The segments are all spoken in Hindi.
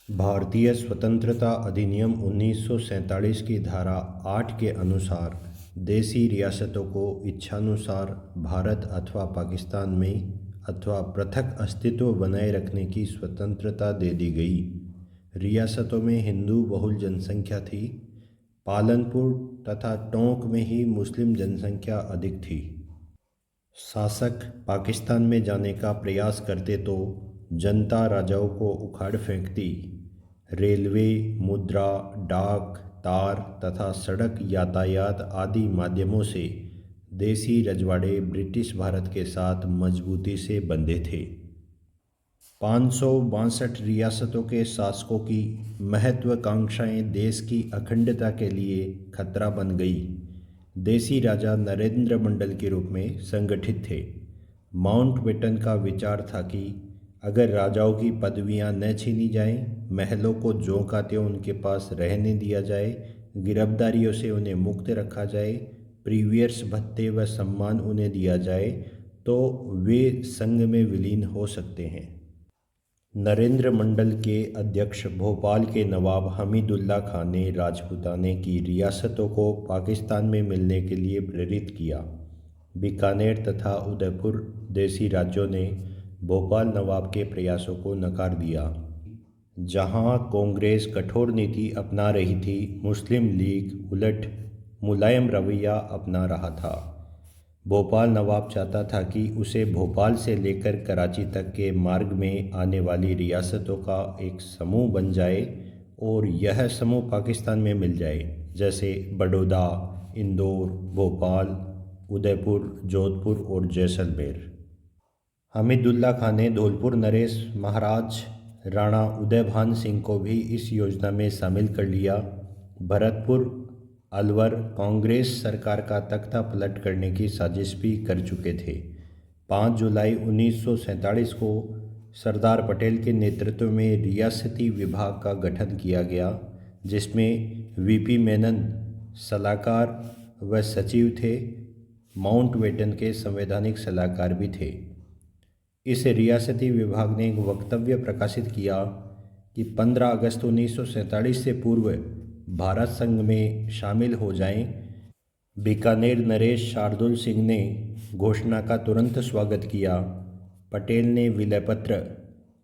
भारतीय स्वतंत्रता अधिनियम 1947 की धारा 8 के अनुसार देशी रियासतों को इच्छानुसार भारत अथवा पाकिस्तान में अथवा पृथक अस्तित्व बनाए रखने की स्वतंत्रता दे दी गई। रियासतों में हिंदू बहुल जनसंख्या थी। पालनपुर तथा टोंक में ही मुस्लिम जनसंख्या अधिक थी। शासक पाकिस्तान में जाने का प्रयास करते तो जनता राजाओं को उखाड़ फेंकती। रेलवे, मुद्रा, डाक, तार तथा सड़क यातायात आदि माध्यमों से देसी रजवाड़े ब्रिटिश भारत के साथ मजबूती से बंधे थे। 562 रियासतों के शासकों की महत्वाकांक्षाएं देश की अखंडता के लिए खतरा बन गई। देसी राजा नरेंद्र मंडल के रूप में संगठित थे। माउंटबेटन का विचार था कि अगर राजाओं की पदवियां न छीनी जाएं, महलों को ज्यों का त्यों उनके पास रहने दिया जाए, गिरफ्तारियों से उन्हें मुक्त रखा जाए, प्रीवियर्स भत्ते व सम्मान उन्हें दिया जाए, तो वे संघ में विलीन हो सकते हैं। नरेंद्र मंडल के अध्यक्ष भोपाल के नवाब हमीदुल्ला खान ने राजपूताने की रियासतों को पाकिस्तान में मिलने के लिए प्रेरित किया। बीकानेर तथा उदयपुर देसी राज्यों ने भोपाल नवाब के प्रयासों को नकार दिया। जहां कांग्रेस कठोर नीति अपना रही थी, मुस्लिम लीग उलट मुलायम रवैया अपना रहा था। भोपाल नवाब चाहता था कि उसे भोपाल से लेकर कराची तक के मार्ग में आने वाली रियासतों का एक समूह बन जाए और यह समूह पाकिस्तान में मिल जाए, जैसे बड़ौदा, इंदौर, भोपाल, उदयपुर, जोधपुर और जैसलमेर। हमीदुल्ला खान ने धौलपुर नरेश महाराज राणा उदयभान सिंह को भी इस योजना में शामिल कर लिया। भरतपुर अलवर कांग्रेस सरकार का तख्ता पलट करने की साजिश भी कर चुके थे। 5 जुलाई 1947 को सरदार पटेल के नेतृत्व में रियासती विभाग का गठन किया गया, जिसमें वीपी मेनन सलाहकार व सचिव थे। माउंटबेटन के संवैधानिक सलाहकार भी थे। इस रियासती विभाग ने एक वक्तव्य प्रकाशित किया कि 15 अगस्त 1947 से पूर्व भारत संघ में शामिल हो जाएं। बीकानेर नरेश शार्दुल सिंह ने घोषणा का तुरंत स्वागत किया। पटेल ने विलय पत्र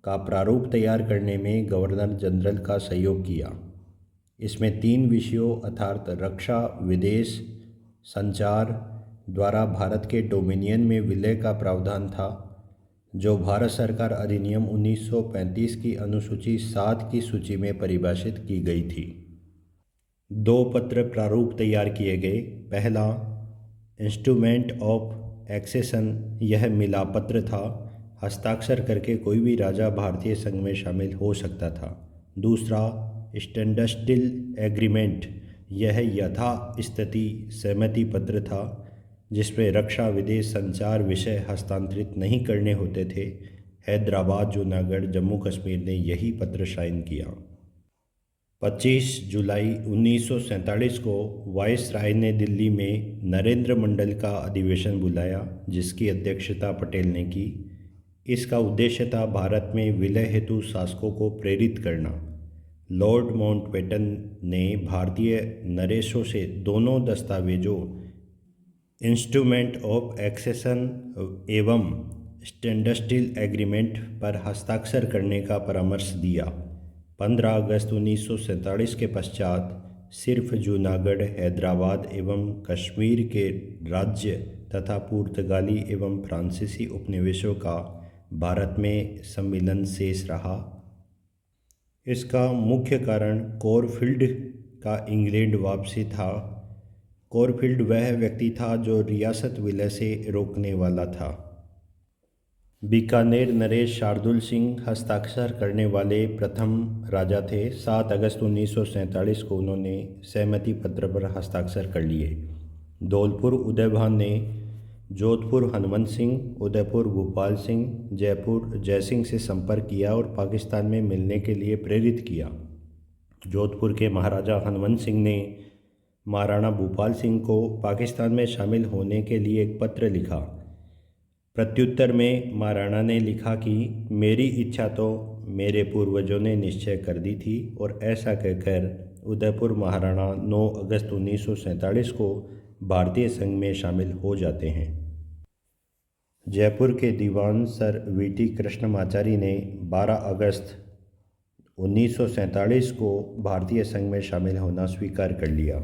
का प्रारूप तैयार करने में गवर्नर जनरल का सहयोग किया। इसमें 3 विषयों अर्थात रक्षा, विदेश, संचार द्वारा भारत के डोमिनियन में विलय का प्रावधान था, जो भारत सरकार अधिनियम 1935 की अनुसूची 7 की सूची में परिभाषित की गई थी। 2 पत्र प्रारूप तैयार किए गए। पहला, इंस्ट्रूमेंट ऑफ एक्सेशन, यह मिलापत्र था। हस्ताक्षर करके कोई भी राजा भारतीय संघ में शामिल हो सकता था। दूसरा, स्टैंडस्टिल एग्रीमेंट, यह यथास्थिति सहमति पत्र था, जिसमें रक्षा, विदेश, संचार विषय हस्तांतरित नहीं करने होते थे। हैदराबाद, जूनागढ़, जम्मू कश्मीर ने यही पत्र साइन किया। 25 जुलाई 1947 को वायसराय ने दिल्ली में नरेंद्र मंडल का अधिवेशन बुलाया, जिसकी अध्यक्षता पटेल ने की। इसका उद्देश्य था भारत में विलय हेतु शासकों को प्रेरित करना। लॉर्ड माउंटबेटन ने भारतीय नरेशों से दोनों दस्तावेजों इंस्ट्रूमेंट ऑफ एक्सेशन एवं स्टैंडस्टिल एग्रीमेंट पर हस्ताक्षर करने का परामर्श दिया। 15 अगस्त 1947 के पश्चात सिर्फ जूनागढ़, हैदराबाद एवं कश्मीर के राज्य तथा पुर्तगाली एवं फ्रांसीसी उपनिवेशों का भारत में सम्मिलन शेष रहा। इसका मुख्य कारण कोरफील्ड का इंग्लैंड वापसी था। कोरफील्ड वह व्यक्ति था जो रियासत विलय से रोकने वाला था। बीकानेर नरेश शार्दुल सिंह हस्ताक्षर करने वाले प्रथम राजा थे। 7 अगस्त 1947 को उन्होंने सहमति पत्र पर हस्ताक्षर कर लिए। धौलपुर उदयभान ने जोधपुर हनुमंत सिंह, उदयपुर भूपाल सिंह, जयपुर जयसिंह से संपर्क किया और पाकिस्तान में मिलने के लिए प्रेरित किया। जोधपुर के महाराजा हनुमंत सिंह ने महाराणा भूपाल सिंह को पाकिस्तान में शामिल होने के लिए एक पत्र लिखा। प्रत्युत्तर में महाराणा ने लिखा कि मेरी इच्छा तो मेरे पूर्वजों ने निश्चय कर दी थी और ऐसा कहकर उदयपुर महाराणा 9 अगस्त 1947 को भारतीय संघ में शामिल हो जाते हैं। जयपुर के दीवान सर वीटी कृष्णमाचारी ने 12 अगस्त 1947 को भारतीय संघ में शामिल होना स्वीकार कर लिया।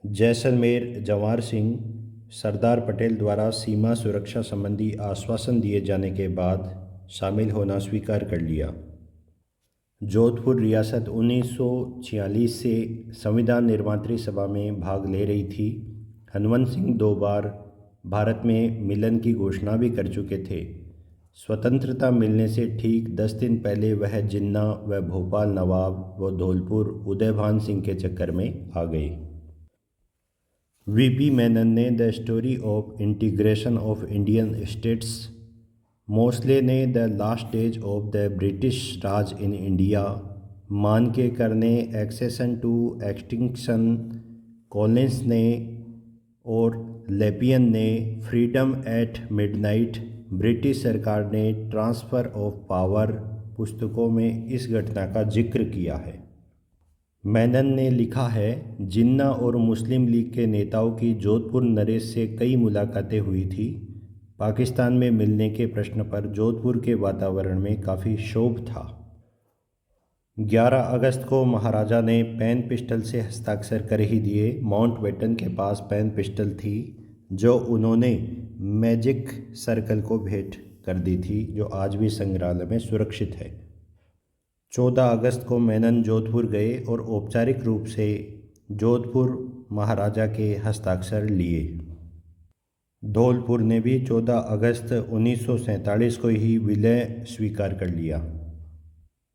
जैसलमेर जवाहर सिंह सरदार पटेल द्वारा सीमा सुरक्षा संबंधी आश्वासन दिए जाने के बाद शामिल होना स्वीकार कर लिया। जोधपुर रियासत 1946 से संविधान निर्मात्री सभा में भाग ले रही थी। हनवंत सिंह 2 बार भारत में मिलन की घोषणा भी कर चुके थे। स्वतंत्रता मिलने से ठीक 10 दिन पहले वह जिन्ना व भोपाल नवाब व धौलपुर उदयभान सिंह के चक्कर में आ गए। वीपी मेनन ने the story of integration of Indian states, Mosley ने the last stage of the British Raj in India, Mankekar ने एक्सेशन टू एक्सटिंक्शन, कॉलिंस ने और लेपियन ने फ्रीडम एट मिडनाइट, ब्रिटिश सरकार ने ट्रांसफ़र ऑफ पावर पुस्तकों में इस घटना का जिक्र किया है। मेनन ने लिखा है, जिन्ना और मुस्लिम लीग के नेताओं की जोधपुर नरेश से कई मुलाकातें हुई थी। पाकिस्तान में मिलने के प्रश्न पर जोधपुर के वातावरण में काफ़ी क्षोभ था। 11 अगस्त को महाराजा ने पेन पिस्टल से हस्ताक्षर कर ही दिए। माउंटबेटन के पास पेन पिस्टल थी जो उन्होंने मैजिक सर्कल को भेंट कर दी थी, जो आज भी संग्रहालय में सुरक्षित है। 14 अगस्त को मेनन जोधपुर गए और औपचारिक रूप से जोधपुर महाराजा के हस्ताक्षर लिए। धौलपुर ने भी 14 अगस्त 1947 को ही विलय स्वीकार कर लिया।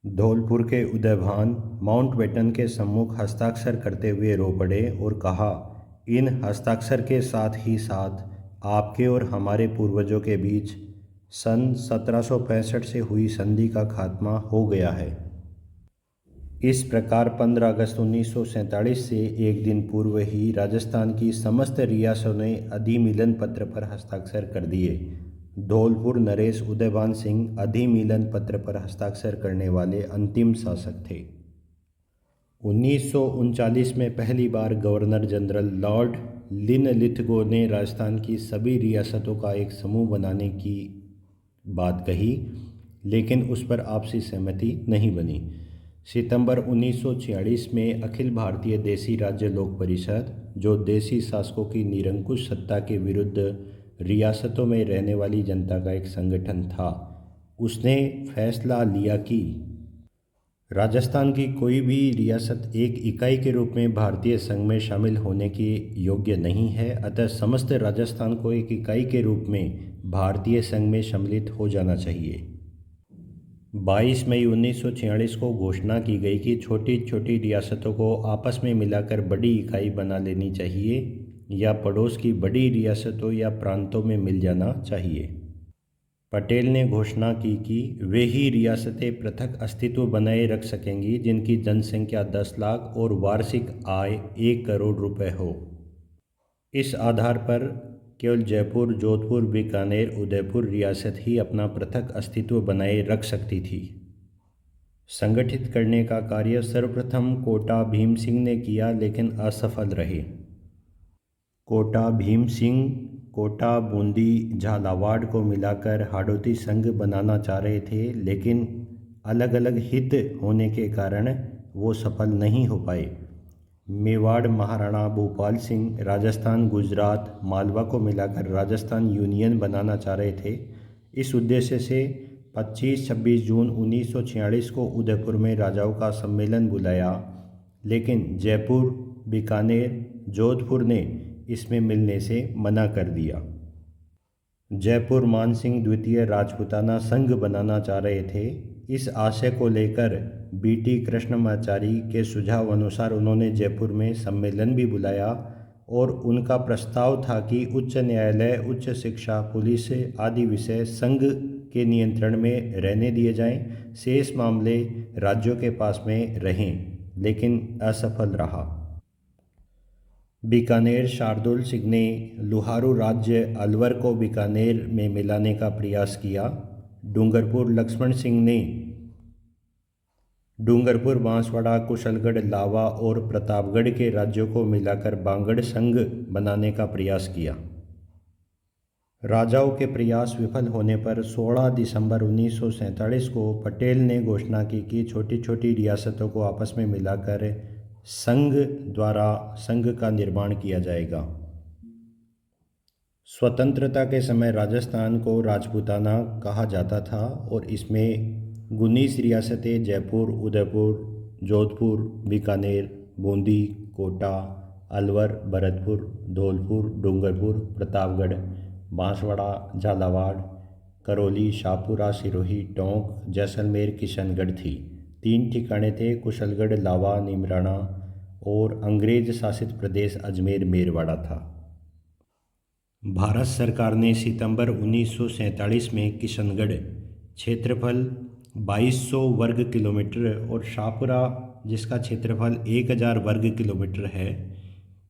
धौलपुर के उदयभान माउंटबेटन के सम्मुख हस्ताक्षर करते हुए रो पड़े और कहा, इन हस्ताक्षर के साथ ही साथ आपके और हमारे पूर्वजों के बीच सन 1765 से हुई संधि का खात्मा हो गया है। इस प्रकार 15 अगस्त 1947 से एक दिन पूर्व ही राजस्थान की समस्त रियासतों ने अधिमिलन पत्र पर हस्ताक्षर कर दिए। धौलपुर नरेश उदयभान सिंह अधिमिलन पत्र पर हस्ताक्षर करने वाले अंतिम शासक थे। 1939 में पहली बार गवर्नर जनरल लॉर्ड लिनलिथगो ने राजस्थान की सभी रियासतों का एक समूह बनाने की बात कही, लेकिन उस पर आपसी सहमति नहीं बनी। सितंबर 1946 में अखिल भारतीय देसी राज्य लोक परिषद, जो देसी शासकों की निरंकुश सत्ता के विरुद्ध रियासतों में रहने वाली जनता का एक संगठन था, उसने फैसला लिया कि राजस्थान की कोई भी रियासत एक इकाई के रूप में भारतीय संघ में शामिल होने के योग्य नहीं है, अतः समस्त राजस्थान को एक इकाई के रूप में भारतीय संघ में सम्मिलित हो जाना चाहिए। 22 मई 1946 को घोषणा की गई कि छोटी छोटी रियासतों को आपस में मिलाकर बड़ी इकाई बना लेनी चाहिए या पड़ोस की बड़ी रियासतों या प्रांतों में मिल जाना चाहिए। पटेल ने घोषणा की कि वे ही रियासतें पृथक अस्तित्व बनाए रख सकेंगी जिनकी जनसंख्या 10 लाख और वार्षिक आय 1 करोड़ रुपए हो। इस आधार पर केवल जयपुर, जोधपुर, बीकानेर, उदयपुर रियासत ही अपना पृथक अस्तित्व बनाए रख सकती थी। संगठित करने का कार्य सर्वप्रथम कोटा भीम सिंह ने किया, लेकिन असफल रहे। कोटा भीम सिंह कोटा, बूंदी, झालावाड़ को मिलाकर हाड़ौती संघ बनाना चाह रहे थे, लेकिन अलग अलग हित होने के कारण वो सफल नहीं हो पाए। मेवाड़ महाराणा भूपाल सिंह राजस्थान, गुजरात, मालवा को मिलाकर राजस्थान यूनियन बनाना चाह रहे थे। इस उद्देश्य से 25-26 जून 1946 को उदयपुर में राजाओं का सम्मेलन बुलाया, लेकिन जयपुर, बीकानेर, जोधपुर ने इसमें मिलने से मना कर दिया। जयपुर मानसिंह द्वितीय राजपूताना संघ बनाना चाह रहे थे। इस आशय को लेकर बीटी कृष्णमाचारी के सुझाव अनुसार उन्होंने जयपुर में सम्मेलन भी बुलाया और उनका प्रस्ताव था कि उच्च न्यायालय, उच्च शिक्षा, पुलिस आदि विषय संघ के नियंत्रण में रहने दिए जाएं, शेष मामले राज्यों के पास में रहें, लेकिन असफल रहा। बीकानेर शार्दुल सिंह ने लुहारू राज्य अलवर को बीकानेर में मिलाने का प्रयास किया। डूंगरपुर लक्ष्मण सिंह ने डूंगरपुर, बांसवाड़ा, कुशलगढ़, लावा और प्रतापगढ़ के राज्यों को मिलाकर बांगड़ संघ बनाने का प्रयास किया। राजाओं के प्रयास विफल होने पर 16 दिसंबर 1947 को पटेल ने घोषणा की कि छोटी छोटी रियासतों को आपस में मिलाकर संघ का निर्माण किया जाएगा। स्वतंत्रता के समय राजस्थान को राजपूताना कहा जाता था और इसमें 19 रियासतें जयपुर, उदयपुर, जोधपुर, बीकानेर, बूंदी, कोटा, अलवर, भरतपुर, धौलपुर, डूंगरपुर, प्रतापगढ़, बांसवाड़ा, झालावाड़, करौली, शाहपुरा, सिरोही, टोंक, जैसलमेर, किशनगढ़ थी। 3 ठिकाने थे: कुशलगढ़, लावा, नीमराना और अंग्रेज शासित प्रदेश अजमेर मेरवाड़ा था। भारत सरकार ने सितंबर 1947 में किशनगढ़, क्षेत्रफल 2200 वर्ग किलोमीटर, और शाहपुरा, जिसका क्षेत्रफल 1000 वर्ग किलोमीटर है,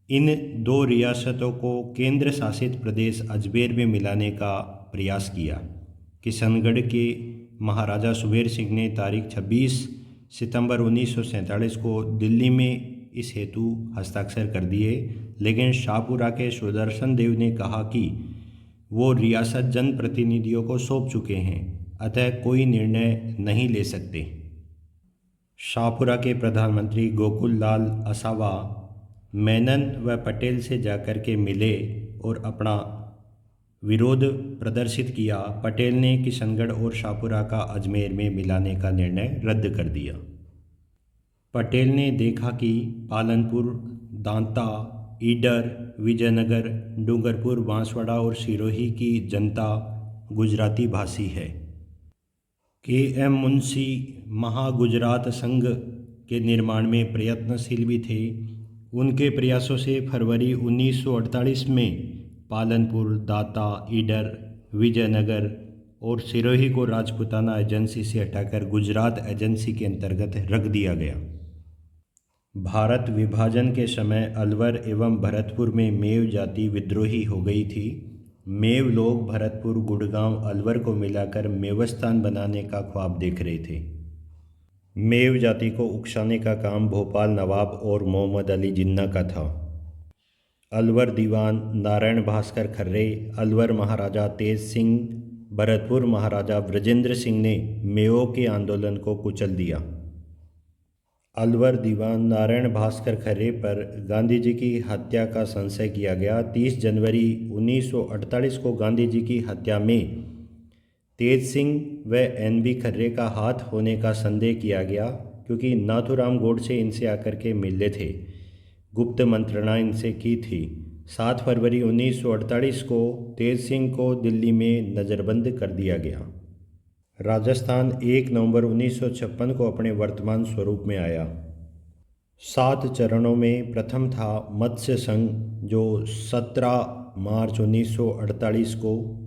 इन 2 रियासतों को केंद्र शासित प्रदेश अजमेर में मिलाने का प्रयास किया। किशनगढ़ के महाराजा सुबेर सिंह ने तारीख 26 सितंबर 1947 को दिल्ली में इस हेतु हस्ताक्षर कर दिए, लेकिन शाहपुरा के सुदर्शन देव ने कहा कि वो रियासत जनप्रतिनिधियों को सौंप चुके हैं, अतः कोई निर्णय नहीं ले सकते। शाहपुरा के प्रधानमंत्री गोकुल लाल असावा मेनन व पटेल से जाकर के मिले और अपना विरोध प्रदर्शित किया। पटेल ने किशनगढ़ और शाहपुरा का अजमेर में मिलाने का निर्णय रद्द कर दिया। पटेल ने देखा कि पालनपुर, दांता, ईडर, विजयनगर, डूंगरपुर, बांसवाड़ा और सिरोही की जनता गुजराती भाषी है। के.एम. मुंशी महागुजरात संघ के निर्माण में प्रयत्नशील भी थे। उनके प्रयासों से फरवरी 1948 में पालनपुर, दाता, ईडर, विजयनगर और सिरोही को राजपूताना एजेंसी से हटाकर गुजरात एजेंसी के अंतर्गत रख दिया गया। भारत विभाजन के समय अलवर एवं भरतपुर में मेव जाति विद्रोही हो गई थी। मेव लोग भरतपुर, गुड़गांव, अलवर को मिलाकर मेवस्तान बनाने का ख्वाब देख रहे थे। मेव जाति को उकसाने का काम भोपाल नवाब और मोहम्मद अली जिन्ना का था। अलवर दीवान नारायण भास्कर खर्रे, अलवर महाराजा तेज सिंह, भरतपुर महाराजा ब्रजेंद्र सिंह ने मेवों के आंदोलन को कुचल दिया। अलवर दीवान नारायण भास्कर खर्रे पर गांधी जी की हत्या का संशय किया गया। 30 जनवरी 1948 को गांधी जी की हत्या में तेज सिंह व एन.बी. खर्रे का हाथ होने का संदेह किया गया, क्योंकि नाथूराम गोडसे इनसे आकर के मिले थे। गुप्त मंत्रणा इनसे की थी। 7 फरवरी 1948 को तेज सिंह को दिल्ली में नज़रबंद कर दिया गया। राजस्थान 1 नवंबर 1956 को अपने वर्तमान स्वरूप में आया। 7 चरणों में प्रथम था मत्स्य संघ, जो 17 मार्च 1948 को,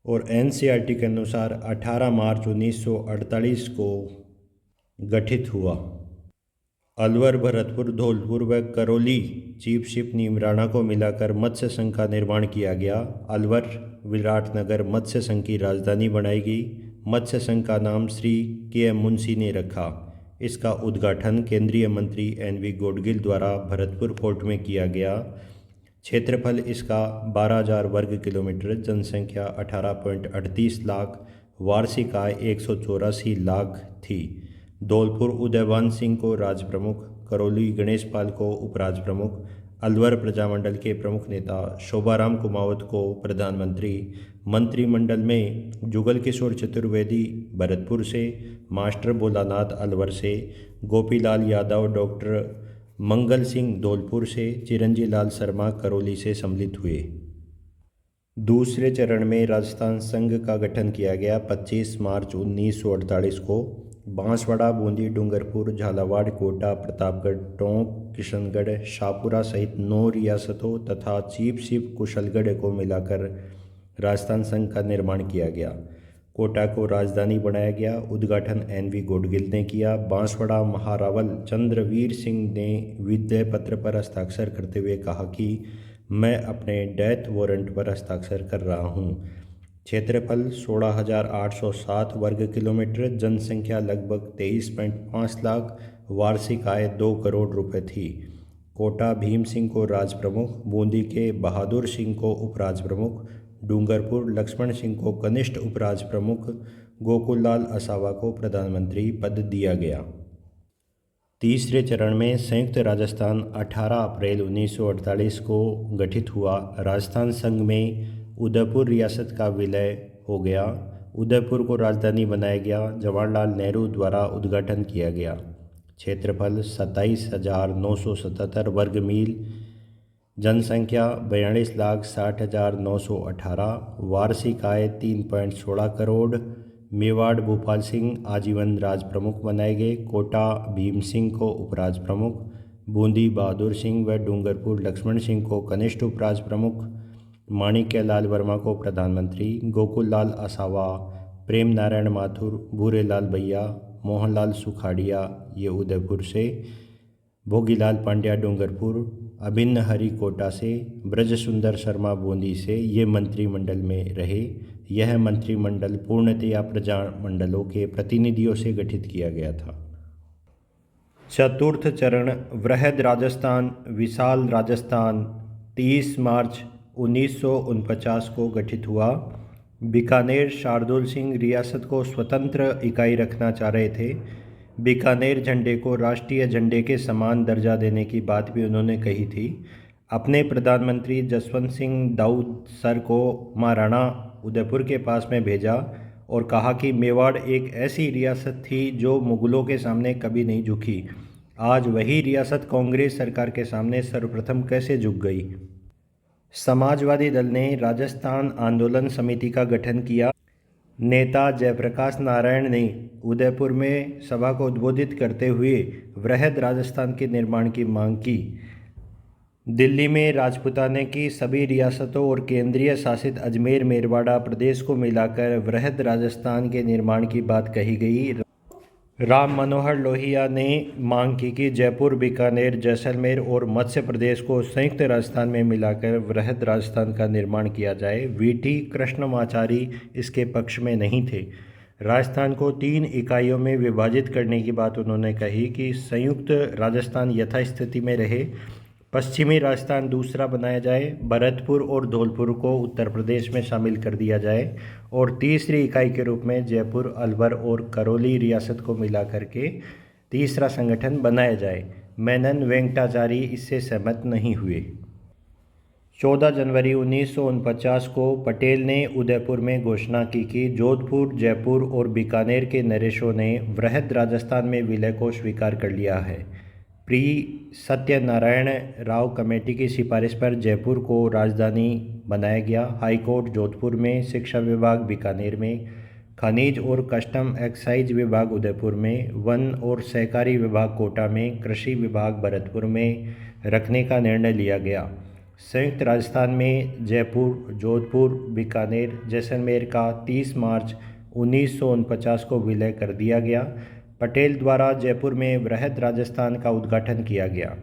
और एनसीईआरटी के अनुसार 18 मार्च 1948 को गठित हुआ। अलवर, भरतपुर, धौलपुर व करौली चीफशिप नीमराना को मिलाकर मत्स्य संघ का निर्माण किया गया। अलवर विराटनगर मत्स्य संघ की राजधानी बनाई गई। मत्स्य संघ का नाम श्री के.एम. मुंशी ने रखा। इसका उद्घाटन केंद्रीय मंत्री एन.वी. गोडगिल द्वारा भरतपुर फोर्ट में किया गया। क्षेत्रफल इसका 12,000 वर्ग किलोमीटर, जनसंख्या 18.38 लाख, वार्षिक आय 184 लाख थी। धौलपुर उदयवान सिंह को राज प्रमुख, करौली गणेश पाल को उपराज प्रमुख, अलवर प्रजामंडल के प्रमुख नेता शोभाराम कुमावत को प्रधानमंत्री, मंत्रिमंडल में जुगल किशोर चतुर्वेदी भरतपुर से, मास्टर भोलानाथ अलवर से, गोपीलाल यादव, डॉक्टर मंगल सिंह धौलपुर से, चिरंजी लाल शर्मा करौली से सम्मिलित हुए। दूसरे चरण में राजस्थान संघ का गठन किया गया। 25 मार्च 1948 को बांसवाड़ा, बूंदी, डूंगरपुर, झालावाड़, कोटा, प्रतापगढ़, टोंक, किशनगढ़, शाहपुरा सहित 9 रियासतों तथा चीफशिप कुशलगढ़ को मिलाकर राजस्थान संघ का निर्माण किया गया। कोटा को राजधानी बनाया गया। उद्घाटन एन.वी. गोडगिल ने किया। बांसवाड़ा महारावल चंद्रवीर सिंह ने विद्या पत्र पर हस्ताक्षर करते हुए कहा कि मैं अपने डेथ वारंट पर हस्ताक्षर कर रहा हूं। क्षेत्रफल 16,807 वर्ग किलोमीटर, जनसंख्या लगभग 23.5 लाख, वार्षिक आय 2 करोड़ रुपए थी। कोटा भीम सिंह को राज प्रमुख, बूंदी के बहादुर सिंह को उपराज प्रमुख, डूंगरपुर लक्ष्मण सिंह को कनिष्ठ उपराज प्रमुख, गोकुललाल असावा को प्रधानमंत्री पद दिया गया। तीसरे चरण में संयुक्त राजस्थान 18 अप्रैल 1948 को गठित हुआ। राजस्थान संघ में उदयपुर रियासत का विलय हो गया। उदयपुर को राजधानी बनाया गया। जवाहरलाल नेहरू द्वारा उद्घाटन किया गया। क्षेत्रफल 27,977 वर्ग मील, जनसंख्या 42,60,918, वार्षिक आय 3.16 करोड़। मेवाड़ भूपाल सिंह आजीवन राज प्रमुख बनाए गए। कोटा भीम सिंह को उपराज प्रमुख, बूंदी बहादुर सिंह व डूंगरपुर लक्ष्मण सिंह को कनिष्ठ उपराज प्रमुख, माणिक्य लाल वर्मा को प्रधानमंत्री, गोकुललाल असावा, प्रेम नारायण माथुर, भूरेलाल भैया, मोहनलाल सुखाड़िया ये उदयपुर से, भोगीलाल पांड्या डूंगरपुर, अभिन्न हरि कोटा से, ब्रज सुंदर शर्मा बूंदी से ये मंत्रिमंडल में रहे। यह मंत्रिमंडल पूर्णतया प्रजामंडलों के प्रतिनिधियों से गठित किया गया था। चतुर्थ चरण वृहद राजस्थान विशाल राजस्थान 30 मार्च 1949 को गठित हुआ। बीकानेर शार्दुल सिंह रियासत को स्वतंत्र इकाई रखना चाह रहे थे। बीकानेर झंडे को राष्ट्रीय झंडे के समान दर्जा देने की बात भी उन्होंने कही थी। अपने प्रधानमंत्री जसवंत सिंह दाऊद सर को महाराणा उदयपुर के पास में भेजा और कहा कि मेवाड़ एक ऐसी रियासत थी जो मुगलों के सामने कभी नहीं झुकी। आज वही रियासत कांग्रेस सरकार के सामने सर्वप्रथम कैसे झुक गई। समाजवादी दल ने राजस्थान आंदोलन समिति का गठन किया। नेता जयप्रकाश नारायण ने उदयपुर में सभा को उद्बोधित करते हुए वृहद राजस्थान के निर्माण की मांग की। दिल्ली में राजपूताने की सभी रियासतों और केंद्रीय शासित अजमेर मेरवाड़ा प्रदेश को मिलाकर वृहद राजस्थान के निर्माण की बात कही गई। राम मनोहर लोहिया ने मांग की कि जयपुर, बीकानेर, जैसलमेर और मत्स्य प्रदेश को संयुक्त राजस्थान में मिलाकर वृहद राजस्थान का निर्माण किया जाए। वीटी कृष्णमाचारी इसके पक्ष में नहीं थे। राजस्थान को 3 इकाइयों में विभाजित करने की बात उन्होंने कही कि संयुक्त राजस्थान यथास्थिति में रहे, पश्चिमी राजस्थान दूसरा बनाया जाए, भरतपुर और धौलपुर को उत्तर प्रदेश में शामिल कर दिया जाए और तीसरी इकाई के रूप में जयपुर, अलवर और करौली रियासत को मिला करके तीसरा संगठन बनाया जाए। मेनन वेंकटाचारी इससे सहमत नहीं हुए। 14 जनवरी 1949 को पटेल ने उदयपुर में घोषणा की कि जोधपुर, जयपुर और बीकानेर के नरेशों ने वृहद राजस्थान में विलय को स्वीकार कर लिया है। प्री सत्यनारायण राव कमेटी की सिफारिश पर जयपुर को राजधानी बनाया गया। हाईकोर्ट जोधपुर में, शिक्षा विभाग बीकानेर में, खनिज और कस्टम एक्साइज विभाग उदयपुर में, वन और सहकारी विभाग कोटा में, कृषि विभाग भरतपुर में रखने का निर्णय लिया गया। संयुक्त राजस्थान में जयपुर, जोधपुर, बीकानेर, जैसलमेर का 30 मार्च 1949 को विलय कर दिया गया। पटेल द्वारा जयपुर में वृहद राजस्थान का उद्घाटन किया गया।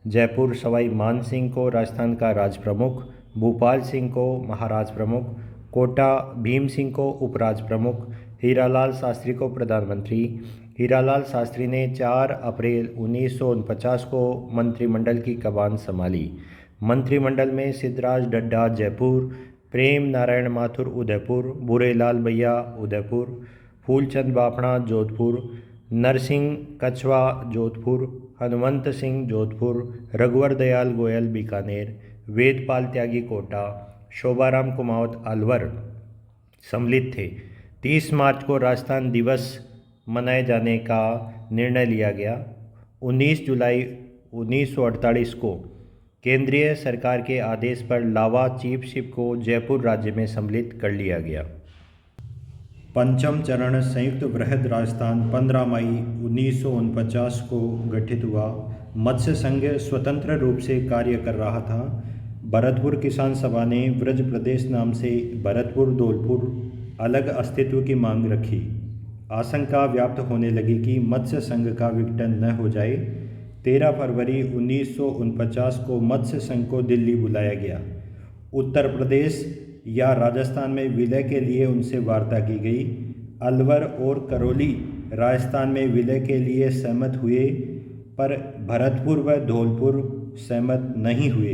जयपुर सवाई मान सिंह को राजस्थान का राज प्रमुख, भूपाल सिंह को महाराज प्रमुख, कोटा भीम सिंह को उपराज प्रमुख, हीरालाल शास्त्री को प्रधानमंत्री। हीरालाल शास्त्री ने 4 अप्रैल 1949 को मंत्रिमंडल की कमान संभाली। मंत्रिमंडल में सिद्धराज डड्डा जयपुर, प्रेम नारायण माथुर उदयपुर, भूरेलाल भैया उदयपुर, फूलचंद बाफड़ा जोधपुर, नरसिंह कछवा जोधपुर, हनुमंत सिंह जोधपुर, रघुवर दयाल गोयल बीकानेर, वेदपाल त्यागी कोटा, शोभाराम कुमावत अलवर सम्मिलित थे। 30 मार्च को राजस्थान दिवस मनाए जाने का निर्णय लिया गया। 19 जुलाई 1948 को केंद्रीय सरकार के आदेश पर लावा चीफशिप को जयपुर राज्य में सम्मिलित कर लिया गया। पंचम चरण संयुक्त वृहद राजस्थान 15 मई 1949 को गठित हुआ। मत्स्य संघ स्वतंत्र रूप से कार्य कर रहा था। भरतपुर किसान सभा ने ब्रज प्रदेश नाम से भरतपुर, धौलपुर अलग अस्तित्व की मांग रखी। आशंका व्याप्त होने लगी कि मत्स्य संघ का विघटन न हो जाए। 13 फरवरी 1949 को मत्स्य संघ को दिल्ली बुलाया गया। उत्तर प्रदेश या राजस्थान में विलय के लिए उनसे वार्ता की गई। अलवर और करौली राजस्थान में विलय के लिए सहमत हुए, पर भरतपुर व धौलपुर सहमत नहीं हुए।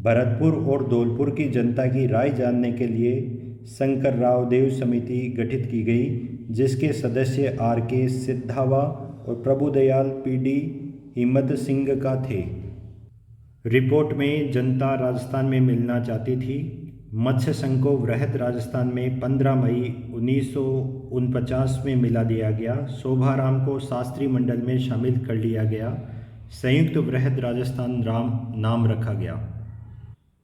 भरतपुर और धौलपुर की जनता की राय जानने के लिए शंकरराव देव समिति गठित की गई, जिसके सदस्य R.K. सिद्धावा और प्रभुदयाल P.D. हिम्मत सिंह का थे। रिपोर्ट में जनता राजस्थान में मिलना चाहती थी। मत्स्य संघ को वृहद राजस्थान में 15 मई 1949 में मिला दिया गया। शोभाराम को शास्त्री मंडल में शामिल कर लिया गया। संयुक्त वृहद राजस्थान नाम रखा गया।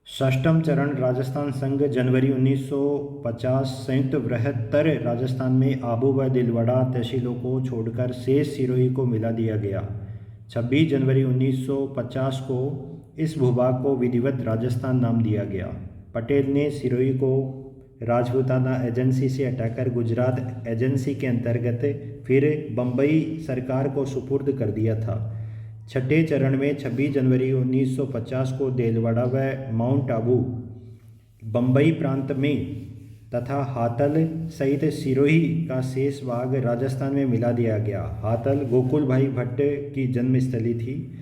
षष्ठम चरण राजस्थान संघ जनवरी 1950 संयुक्त वृहत्तर राजस्थान में आबू व दिलवाड़ा तहसीलों को छोड़कर शेष सिरोही को मिला दिया गया। 26 जनवरी 1950 को इस भूभाग को विधिवत राजस्थान नाम दिया गया। पटेल ने सिरोही को राजपूताना एजेंसी से हटाकर गुजरात एजेंसी के अंतर्गत फिर बम्बई सरकार को सुपुर्द कर दिया था। छठे चरण में 26 जनवरी 1950 को देलवाड़ा व माउंट आबू बम्बई प्रांत में तथा हातल सहित सिरोही का शेष भाग राजस्थान में मिला दिया गया। हातल गोकुल भाई भट्ट की जन्मस्थली थी।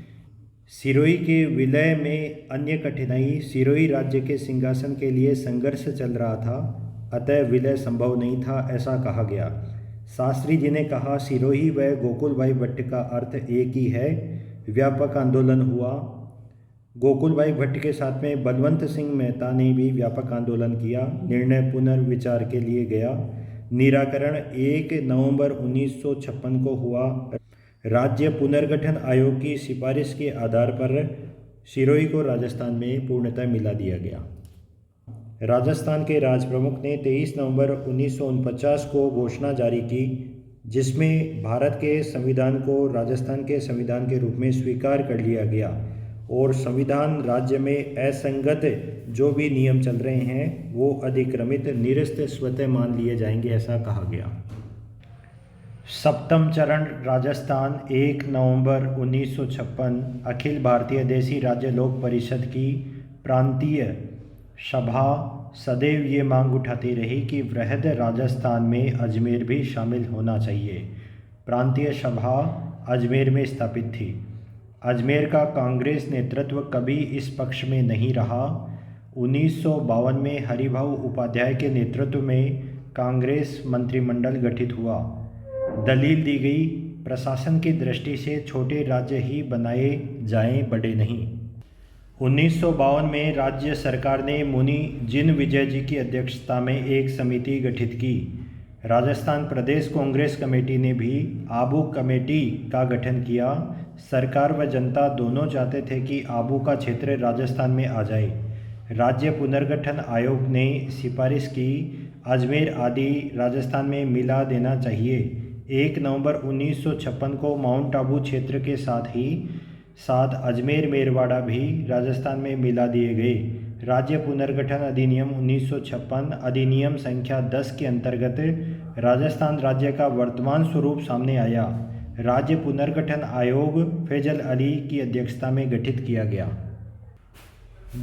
सिरोही के विलय में अन्य कठिनाई, सिरोही राज्य के सिंहासन के लिए संघर्ष चल रहा था, अतः विलय संभव नहीं था, ऐसा कहा गया। शास्त्री जी ने कहा, सिरोही व गोकुल भाई भट्ट का अर्थ एक ही है। व्यापक आंदोलन हुआ। गोकुल भाई भट्ट के साथ में बलवंत सिंह मेहता ने भी व्यापक आंदोलन किया। निर्णय पुनर्विचार के लिए गया। निराकरण 1 नवंबर 1956 को हुआ। राज्य पुनर्गठन आयोग की सिफारिश के आधार पर सिरोही को राजस्थान में पूर्णतः मिला दिया गया। राजस्थान के राज प्रमुख ने 23 नवंबर 1949 को घोषणा जारी की, जिसमें भारत के संविधान को राजस्थान के संविधान के रूप में स्वीकार कर लिया गया और संविधान राज्य में असंगत जो भी नियम चल रहे हैं वो अधिक्रमित निरस्त स्वतः मान लिए जाएंगे, ऐसा कहा गया। सप्तम चरण राजस्थान 1 नवंबर 1956 अखिल भारतीय देसी राज्य लोक परिषद की प्रांतीय सभा सदैव ये मांग उठाती रही कि वृहद राजस्थान में अजमेर भी शामिल होना चाहिए। प्रांतीय सभा अजमेर में स्थापित थी। अजमेर का कांग्रेस नेतृत्व कभी इस पक्ष में नहीं रहा। 1952 में हरिभाऊ उपाध्याय के नेतृत्व में कांग्रेस मंत्रिमंडल गठित हुआ। दलील दी गई, प्रशासन की दृष्टि से छोटे राज्य ही बनाए जाएं, बड़े नहीं। 1952 में राज्य सरकार ने मुनि जिन विजय जी की अध्यक्षता में एक समिति गठित की। राजस्थान प्रदेश कांग्रेस कमेटी ने भी आबू कमेटी का गठन किया। सरकार व जनता दोनों चाहते थे कि आबू का क्षेत्र राजस्थान में आ जाए। राज्य पुनर्गठन आयोग ने सिफारिश की, अजमेर आदि राजस्थान में मिला देना चाहिए। 1 नवंबर 1956 को माउंट आबू क्षेत्र के साथ अजमेर मेरवाड़ा भी राजस्थान में मिला दिए गए। राज्य पुनर्गठन अधिनियम 1956 अधिनियम संख्या 10 के अंतर्गत राजस्थान राज्य का वर्तमान स्वरूप सामने आया। राज्य पुनर्गठन आयोग फैजल अली की अध्यक्षता में गठित किया गया।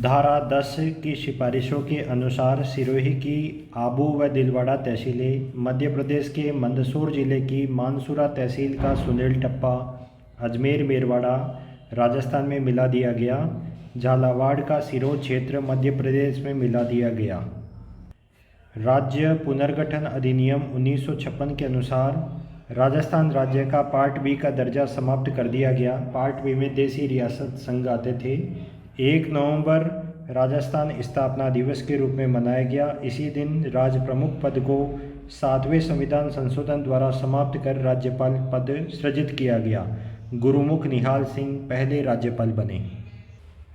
धारा 10 की सिफारिशों के अनुसार सिरोही की आबू व दिलवाड़ा तहसीलें, मध्य प्रदेश के मंदसौर जिले की मानसूरा तहसील का सुनील टप्पा, अजमेर मेरवाड़ा राजस्थान में मिला दिया गया। झालावाड़ का सिरोही क्षेत्र मध्य प्रदेश में मिला दिया गया। राज्य पुनर्गठन अधिनियम 1956 के अनुसार राजस्थान राज्य का पार्ट बी का दर्जा समाप्त कर दिया गया। पार्ट बी में देसी रियासत संघ आते थे। 1 नवंबर राजस्थान स्थापना दिवस के रूप में मनाया गया। इसी दिन राज प्रमुख पद को 7वें संविधान संशोधन द्वारा समाप्त कर राज्यपाल पद सृजित किया गया। गुरुमुख निहाल सिंह पहले राज्यपाल बने।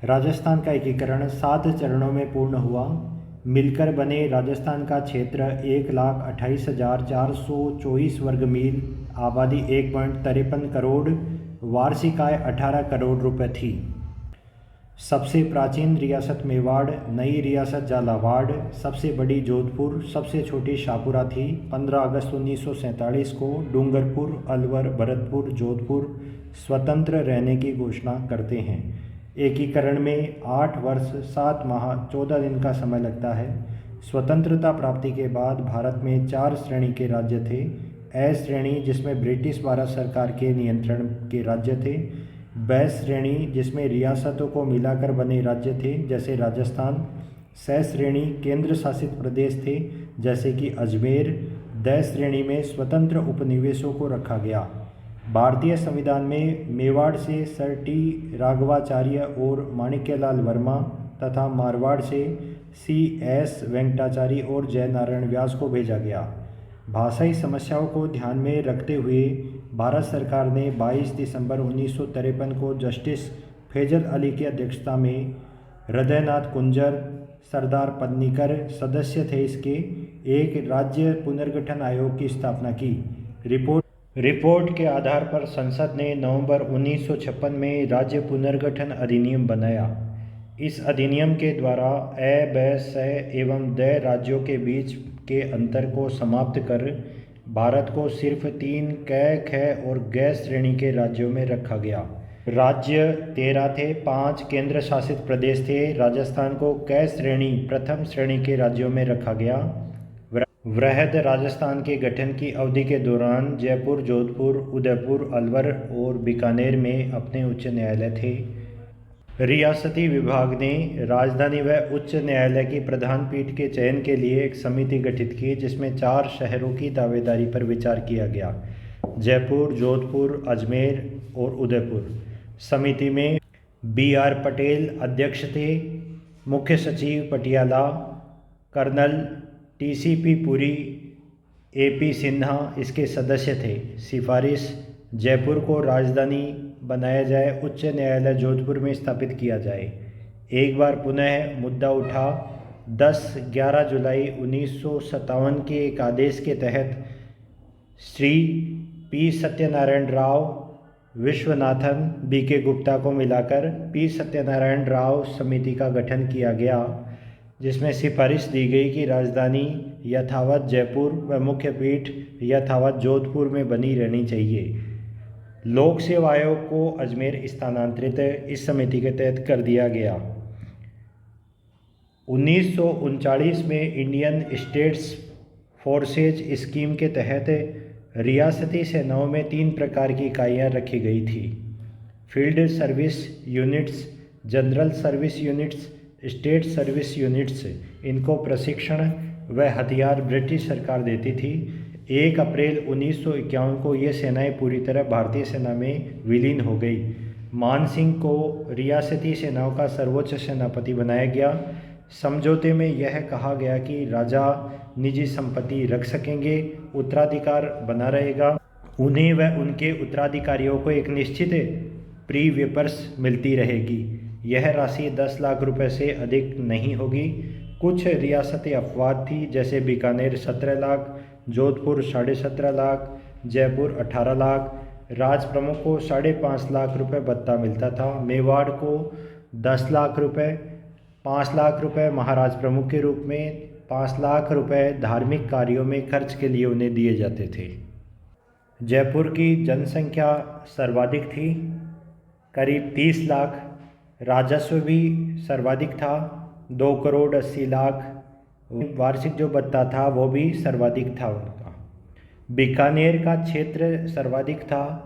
राजस्थान का एकीकरण 7 चरणों में पूर्ण हुआ। मिलकर बने राजस्थान का क्षेत्र 1,28,424 वर्ग मील, आबादी 1.53 करोड़, वार्षिक आय 18 करोड़ रुपए थी। सबसे प्राचीन रियासत मेवाड़, नई रियासत झालावाड़, सबसे बड़ी जोधपुर, सबसे छोटी शाहपुरा थी। 15 अगस्त 1947 को डूंगरपुर, अलवर, भरतपुर, जोधपुर स्वतंत्र रहने की घोषणा करते हैं। एकीकरण में 8 वर्ष 7 माह 14 दिन का समय लगता है। स्वतंत्रता प्राप्ति के बाद भारत में 4 श्रेणी के राज्य थे। ए श्रेणी जिसमें ब्रिटिश भारत सरकार के नियंत्रण के राज्य थे। ब श्रेणी जिसमें रियासतों को मिलाकर बने राज्य थे जैसे राजस्थान। स श्रेणी केंद्र शासित प्रदेश थे जैसे कि अजमेर। द श्रेणी में स्वतंत्र उपनिवेशों को रखा गया। भारतीय संविधान में मेवाड़ से सर टी राघवाचार्य और माणिक्यलाल वर्मा तथा मारवाड़ से C.S. वेंकटाचारी और जयनारायण व्यास को भेजा गया। भाषाई समस्याओं को ध्यान में रखते हुए भारत सरकार ने 22 दिसंबर 1953 को जस्टिस फैजल अली की अध्यक्षता में हृदयनाथ कुंजर, सरदार पन्नीकर सदस्य थे इसके एक राज्य पुनर्गठन आयोग की स्थापना की। रिपोर्ट के आधार पर संसद ने नवंबर 1956 में राज्य पुनर्गठन अधिनियम बनाया। इस अधिनियम के द्वारा अ, ब, स एवं द राज्यों के बीच के अंतर को समाप्त कर भारत को सिर्फ 3 क, ख और ग श्रेणी के राज्यों में रखा गया। राज्य 13 थे, 5 केंद्र शासित प्रदेश थे। राजस्थान को क श्रेणी प्रथम श्रेणी के राज्यों में रखा गया। वृहद राजस्थान के गठन की अवधि के दौरान जयपुर, जोधपुर, उदयपुर, अलवर और बीकानेर में अपने उच्च न्यायालय थे। रियासती विभाग ने राजधानी व उच्च न्यायालय की प्रधान पीठ के चयन के लिए एक समिति गठित की जिसमें 4 शहरों की दावेदारी पर विचार किया गया, जयपुर, जोधपुर, अजमेर और उदयपुर। समिति में B.R. पटेल अध्यक्ष थे, मुख्य सचिव Patiala, colonel TCP Puri, AP Sinha इसके सदस्य थे। सिफारिश: जयपुर को राजधानी बनाया जाए, उच्च न्यायालय जोधपुर में स्थापित किया जाए। एक बार पुनः मुद्दा उठा। 10-11 जुलाई 1957 के एक आदेश के तहत श्री P. सत्यनारायण राव, विश्वनाथन, B.K. गुप्ता को मिलाकर P. सत्यनारायण राव समिति का गठन किया गया जिसमें सिफारिश दी गई कि राजधानी यथावत जयपुर व मुख्य पीठ यथावत जोधपुर में बनी रहनी चाहिए। लोक सेवा आयोग को अजमेर स्थानांतरित इस समिति के तहत कर दिया गया। 1939 में इंडियन स्टेट्स फोर्सेज स्कीम के तहत रियासती सेनाओं में 3 प्रकार की इकाइयाँ रखी गई थी: field service units, general service units, state service units. इनको प्रशिक्षण व हथियार ब्रिटिश सरकार देती थी। 1 अप्रैल 1951 को ये सेनाएं पूरी तरह भारतीय सेना में विलीन हो गई। मान सिंह को रियासती सेनाओं का सर्वोच्च सेनापति बनाया गया। समझौते में यह कहा गया कि राजा निजी संपत्ति रख सकेंगे, उत्तराधिकार बना रहेगा, उन्हें व उनके उत्तराधिकारियों को एक निश्चित प्रीविपर्स मिलती रहेगी। यह राशि 10 लाख रुपए से अधिक नहीं होगी। कुछ रियासतें अपवाद थी जैसे बीकानेर 17 लाख, जोधपुर 17.5 लाख, जयपुर 18 लाख। राज प्रमुख को 5.5 लाख रुपए भत्ता मिलता था। मेवाड़ को 10 लाख रुपए, 5 लाख रुपए महाराज प्रमुख के रूप में, 5 लाख रुपए धार्मिक कार्यों में खर्च के लिए उन्हें दिए जाते थे। जयपुर की जनसंख्या सर्वाधिक थी, करीब 30 लाख। राजस्व भी सर्वाधिक था, 2 करोड़ 80 लाख। वार्षिक जो भत्ता था वो भी सर्वाधिक था उनका। बीकानेर का क्षेत्र सर्वाधिक था,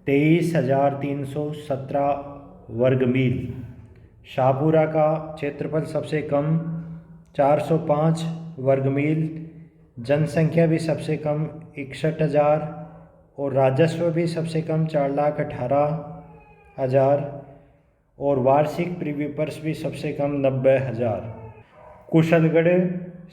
23,317 वर्ग मील। शाहपुरा का क्षेत्रफल सबसे कम 405 वर्ग मील। जनसंख्या भी सबसे कम 61,000 और राजस्व भी सबसे कम 4,18,000 और वार्षिक प्रीविपर्स भी सबसे कम 90,000। कुशलगढ़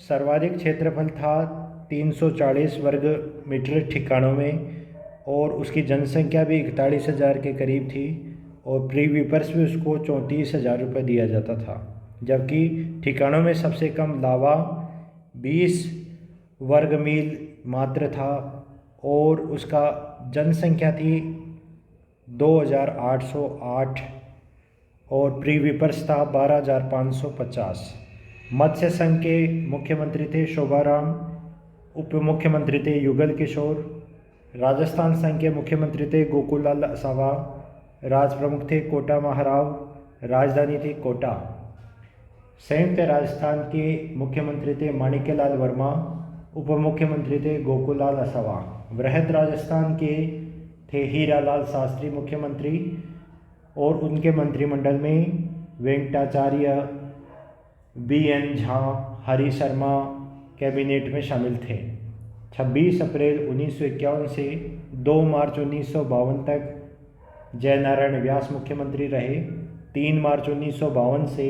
सर्वाधिक क्षेत्रफल था 340 वर्ग मीटर ठिकानों में और उसकी जनसंख्या भी 41,000 के करीब थी और प्रीविपर्स भी उसको 34,000 रुपये दिया जाता था। जबकि ठिकानों में सबसे कम लावा 20 वर्ग मील मात्र था और उसका जनसंख्या थी 2,808 और प्रीविपर्स था 12,550। मत्स्य संघ के मुख्यमंत्री थे शोभाराम, उप मुख्यमंत्री थे युगल किशोर। राजस्थान संघ के मुख्यमंत्री थे गोकुललाल असावा, राज प्रमुख थे कोटा महाराव, राजधानी थी कोटा। संयुक्त राजस्थान के मुख्यमंत्री थे माणिक्यलाल वर्मा, उप मुख्यमंत्री थे गोकुललाल असावा। वृहद राजस्थान के थे हीरालाल शास्त्री मुख्यमंत्री, और उनके मंत्रिमंडल में वेंकटाचार्य, BN झा, हरि शर्मा कैबिनेट में शामिल थे। 26 अप्रैल 1951 से 2 मार्च 1952 तक जयनारायण व्यास मुख्यमंत्री रहे। 3 मार्च 1952 से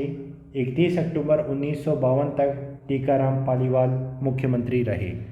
31 अक्टूबर 1952 तक टीकाराम पालीवाल मुख्यमंत्री रहे।